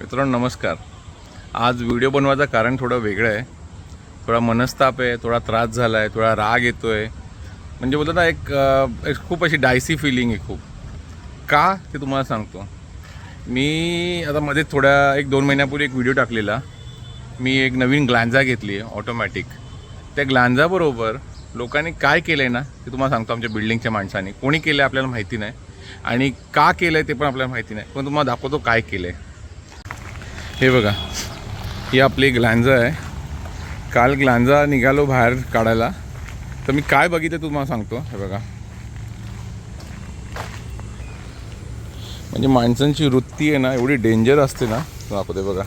मित्रांनो नमस्कार. आज व्हिडिओ बनवायचं कारण थोडं वेगळं आहे. थोडा मनस्ताप आहे, थोडा त्रास झाला आहे, थोडा राग येतो आहे. म्हणजे बोलतो ना एक खूप अशी डायसी फिलिंग आहे खूप. का ते तुम्हाला सांगतो. मी आता मध्ये थोड्या 1-2 महिन्यापूर्वी एक व्हिडिओ टाकलेला. मी एक नवीन ग्लांजा घेतली आहे ऑटोमॅटिक. त्या ग्लांजाबरोबर लोकांनी काय केलं आहे ना ते तुम्हाला सांगतो. आमच्या बिल्डिंगच्या माणसांनी कोणी केलं आहे आपल्याला माहिती नाही आणि का केलं आहे ते पण आपल्याला माहिती नाही, पण तुम्हाला दाखवतो काय केलं आहे. हे बघा, ही आपली ग्लांजा आहे. काल ग्लांजा निघालो बाहेर काढायला, तर मी काय बघितलं तुम्हाला सांगतो. हे बघा, म्हणजे माणसांची वृत्ती आहे ना एवढी डेंजर असते ना. दाखवते बघा,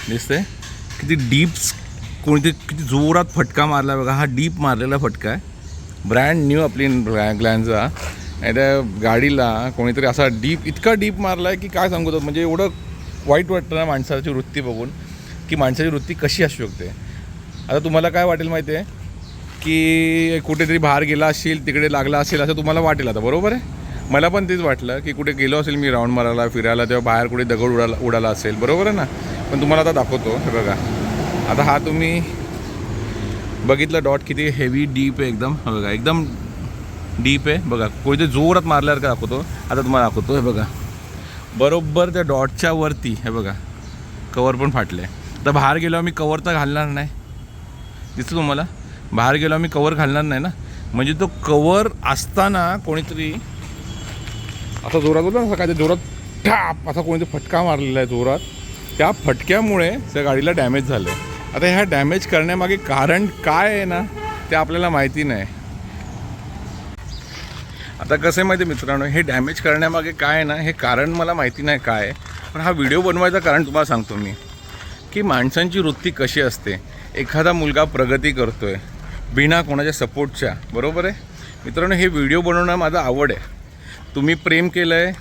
दिसते किती डीप, कोणीतरी किती जोरात फटका मारला बघा. हा डीप मारलेला फटका आहे. ब्रँड न्यू आपली ग्लांजा. आणि त्या गाडीला कोणीतरी असा डीप, इतका डीप मारला आहे की काय सांगू तो. म्हणजे एवढं वाईट वाटतं ना माणसाची वृत्ती बघून, की माणसाची वृत्ती कशी असू शकते. आता तुम्हाला काय वाटेल माहिती आहे, की कुठेतरी बाहेर गेला असेल, तिकडे लागला असेल असं तुम्हाला वाटेल. आता बरोबर आहे, मला पण तेच वाटलं की कुठे गेलो असेल मी राऊंड मारायला, फिरायला, तेव्हा बाहेर कुठे दगड उडाला असेल. बरोबर आहे ना. पण तुम्हाला आता दाखवतो. हे बघा, आता हा तुम्ही बघितलं डॉट किती हेवी डीप आहे एकदम. हे बघा, एकदम डीप आहे बघा. कोणीतरी जोरात मारल्यावर का दाखवतो. आता तुम्हाला दाखवतो. हे बघा, बरोबर त्या डॉटच्या वरती हे बघा कवर पण फाटलं आहे. तर बाहेर गेलो मी कवर तर घालणार नाही, दिसतं तुम्हाला. बाहेर गेलो मी कवर घालणार नाही ना. म्हणजे तो कवर असताना कोणीतरी असा जोरात होता ना, काय ते जोरात ठाप असा कोणीतरी फटका मारलेला आहे जोरात. त्या फटक्यामुळे त्या गाडीला डॅमेज झालं. आता ह्या डॅमेज करण्यामागे कारण काय आहे ना ते आपल्याला माहिती नाही. आता कसं आहे माहिती आहे मित्रांनो, हे डॅमेज करण्यामागे काय आहे ना हे कारण मला माहिती नाही काय आहे. पण हा व्हिडिओ बनवायचं कारण तुम्हाला सांगतो मी, की माणसांची वृत्ती कशी असते. एखादा मुलगा प्रगती करतो आहे बिना कोणाच्या सपोर्टच्या. बरोबर आहे मित्रांनो. हे व्हिडिओ बनवणं माझं आवड आहे. तुम्ही प्रेम केलं आहे,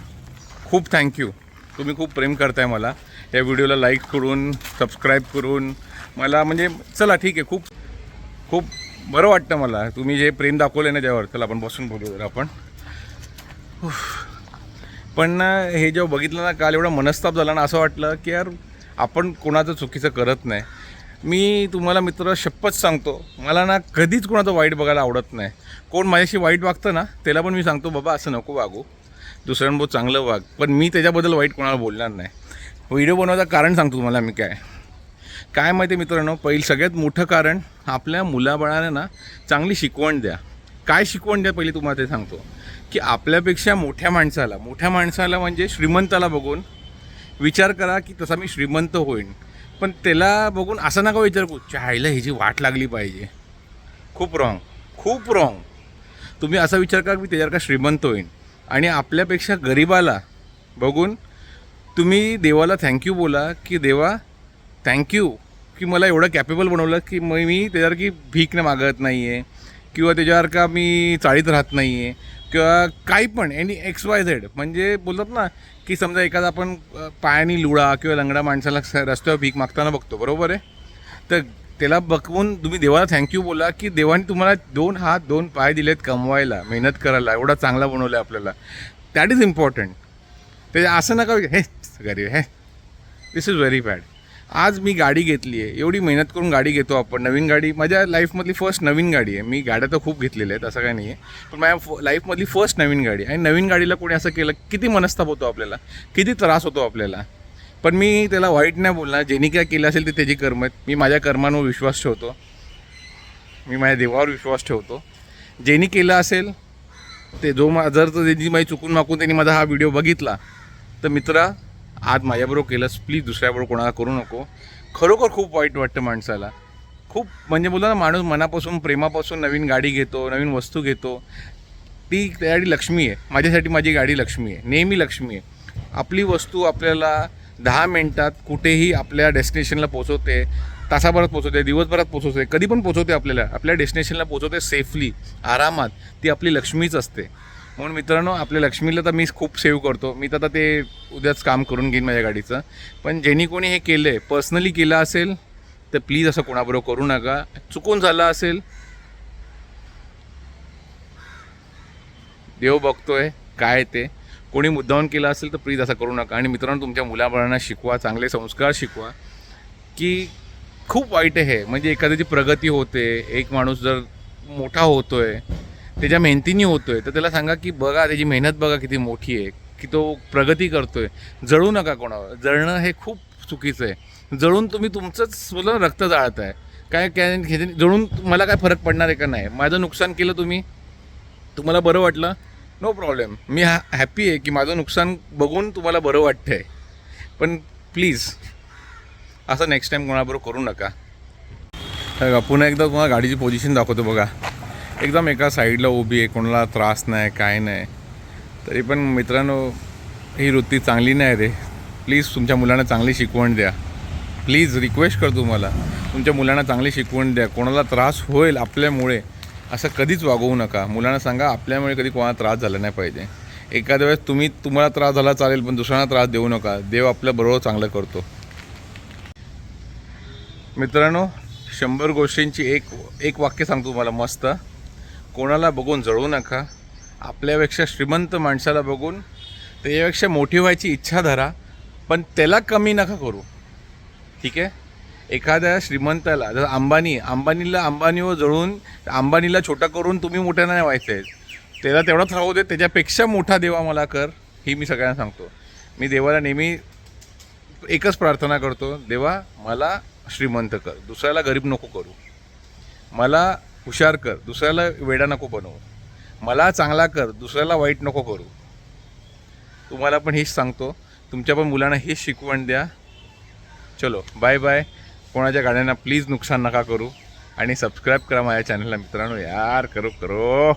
खूप थँक्यू. तुम्ही खूप प्रेम करताय मला. या व्हिडिओला लाईक करून, सबस्क्राईब करून मला, म्हणजे चला ठीक आहे, खूप खूप बरं वाटतं मला. तुम्ही जे प्रेम दाखवलं ना त्यावर. चला आपण बसून बोलू जरा आपण. पण ना हे जेव्हा बघितलं ना काल, एवढा मनस्ताप झाला ना. असं वाटलं की यार आपण कोणाचं चुकीचं करत नाही. मी तुम्हाला मित्र शपथ सांगतो, मला ना कधीच कोणाचं वाईट बघायला आवडत नाही. कोण माझ्याशी वाईट वागतं ना त्याला पण मी सांगतो बाबा असं नको वागू, दुसऱ्यांबरोबर चांगलं वाग. पण मी त्याच्याबद्दल वाईट कोणाला बोलणार नाही. व्हिडिओ बनवायचं कारण सांगतो तुम्हाला मी. काय माहिती आहे मित्रांनो, सगळ्यात मोठं कारण, आपल्या मुलाबाळांना ना चांगली शिकवण द्या. काय शिकवण द्या पहिली तुम्हाला ते सांगतो, की आपल्यापेक्षा मोठ्या माणसाला म्हणजे श्रीमंताला बघून विचार करा की तसा मी श्रीमंत होईन. पण त्याला बघून असं नका विचार करू चायला ह्याची वाट लागली पाहिजे. खूप रॉंग. तुम्ही असा विचार करा की त्याच्यावर का श्रीमंत होईन. आणि आपल्यापेक्षा गरीबाला बघून तुम्ही देवाला थँक्यू बोला, की देवा थँक्यू की मला एवढं कॅपेबल बनवलं की मी त्याच्यावर की भीक न मागत नाही आहे, किंवा त्याच्यावर का मी चाळीत राहत नाही आहे, किंवा काही पण XYZ. म्हणजे बोलतात ना की समजा एखादा आपण पायानी लुळा किंवा लंगडा माणसाला रस्त्यावर भीक मागताना बघतो. बरोबर आहे. तर त्याला बघून तुम्ही देवाला थँक्यू बोला, की देवाने तुम्हाला 2 हात 2 पाय दिलेत कमवायला, मेहनत करायला, एवढा चांगला बनवलं आहे आपल्याला. That is important. ते असं नका हे गरीब हे, दिस इज व्हेरी बॅड. आज मी गाडी घेतली आहे, एवढी मेहनत करून गाडी घेतो आपण. नवीन गाडी, माझ्या लाईफमधली फर्स्ट नवीन गाडी आहे. मी गाड्या तर खूप घेतलेल्या आहेत, असं काही नाही आहे, पण माझ्या लाईफमधली फर्स्ट नवीन गाडी. आणि नवीन गाडीला कोणी असं केलं किती मनस्ताप होतो आपल्याला, किती त्रास होतो आपल्याला. पण मी त्याला वाईट नाही बोलणार. ज्यांनी काय केलं असेल ते त्याची कर्म आहेत. मी माझ्या कर्मांवर विश्वास ठेवतो, मी माझ्या देवावर विश्वास ठेवतो. ज्यांनी केलं असेल ते, जर त्यांची माझी चुकून माकून त्यांनी माझा हा व्हिडिओ बघितला तर मित्रा, आज माझ्याबरोबर केलंस, प्लीज दुसऱ्याबरोबर कोणाला करू नको. खरोखर खूप वाईट वाटतं माणसाला. खूप म्हणजे बोला ना, माणूस मनापासून प्रेमापासून नवीन गाडी घेतो, नवीन वस्तू घेतो. ती त्यासाठी लक्ष्मी आहे. माझ्यासाठी माझी गाडी लक्ष्मी आहे, नेहमी लक्ष्मी आहे. आपली वस्तू आपल्याला 10 मिनटात कुठेही आपल्या डेस्टिनेशनला पोचवते, तासाभरात पोचवते, दिवसभरात पोचवते, कधी पण पोचवते. आपल्या डेस्टिनेशनला पोचवते सेफली, आरामात. ती आपली लक्ष्मीच असते. म्हणून मित्रांनो, आपल्या लक्ष्मीला तर मी खूप सेव्ह करतो. मी तर आता ते उद्याच काम करून घेईन माझ्या गाडीचं. पण ज्यांनी कोणी हे केलं आहे, पर्सनली केलं असेल, तर प्लीज असं कोणाबरोबर करू नका. चुकून झालं असेल, देव बघतोय काय ते. कोणी मुद्दामून केला असेल तर प्लीज असं करू नका. आणि मित्रांनो, तुमच्या मुलाबाळांना शिकवा, चांगले संस्कार शिकवा की खूप वाईट आहे. म्हणजे एखाद्याची प्रगती होते, एक माणूस जर मोठा होतो आहे, त्याच्या मेहनतीने होतो आहे, तर त्याला सांगा की बघा त्याची मेहनत बघा किती मोठी आहे, की तो प्रगती करतो आहे. जळू नका कोणावर. जळणं हे खूप चुकीचं आहे. जळून तुम्ही तुमचंच मुलं रक्त जाळताय. काय काय जळून मला काय फरक पडणार आहे का नाही? माझं नुकसान केलं तुम्ही, तुम्हाला बरं वाटलं, नो प्रॉब्लेम. मी हॅपी आहे की माझं नुकसान बघून तुम्हाला बरं वाटतं आहे. पण प्लीज असं नेक्स्ट टाईम कोणाबरोबर करू नका. बघा, पुन्हा एकदा तुम्हाला गाडीची पोझिशन दाखवतो. बघा, एकदम एका साईडला उभी आहे, कोणाला त्रास नाही, काय नाही. तरी पण मित्रांनो, ही वृत्ती चांगली नाही रे. प्लीज तुमच्या मुलांना चांगली शिकवण द्या. प्लीज रिक्वेस्ट करतो तुम्हाला, तुमच्या मुलांना चांगली शिकवण द्या. कोणाला त्रास होईल आपल्यामुळे असं कधीच वागवू नका. मुलांना सांगा आपल्यामुळे कधी कोणाला त्रास झाला नाही पाहिजे. एखाद्या वेळेस तुम्हाला त्रास झाला चालेल, पण दुसऱ्यांना त्रास देऊ नका. देव आपल्याबरोबर चांगलं करतो. मित्रांनो, 100 गोष्टींची एक वाक्य सांगतो तुम्हाला मस्त. कोणाला बघून जळू नका. आपल्यापेक्षा श्रीमंत माणसाला बघून त्याच्यापेक्षा मोठी व्हायची इच्छा धरा, पण त्याला कमी नका करू. ठीक आहे? एखाद्या श्रीमंताला, जर अंबानीवर जळून अंबानीला छोटा करून तुम्ही मोठ्या नाही व्हायचं आहे. त्याला तेवढाच राहू दे, त्याच्यापेक्षा मोठा देवा मला कर, ही मी सगळ्यांना सांगतो. मी देवाला नेहमी एकच प्रार्थना करतो, देवा मला श्रीमंत कर, दुसऱ्याला गरीब नको करू. मला हुशार कर, दुसऱ्याला वेडा नको बनवू. मला चांगला कर, दुसऱ्याला वाईट नको करू. तुम्हाला पण हेच सांगतो, तुमच्या पण मुलांना हेच शिकवण द्या. चलो बाय बाय. कोणाच्या गाड्यांना प्लीज नुकसान नका करू आणि सबस्क्राईब करा माझ्या चॅनलला मित्रांनो. यार करो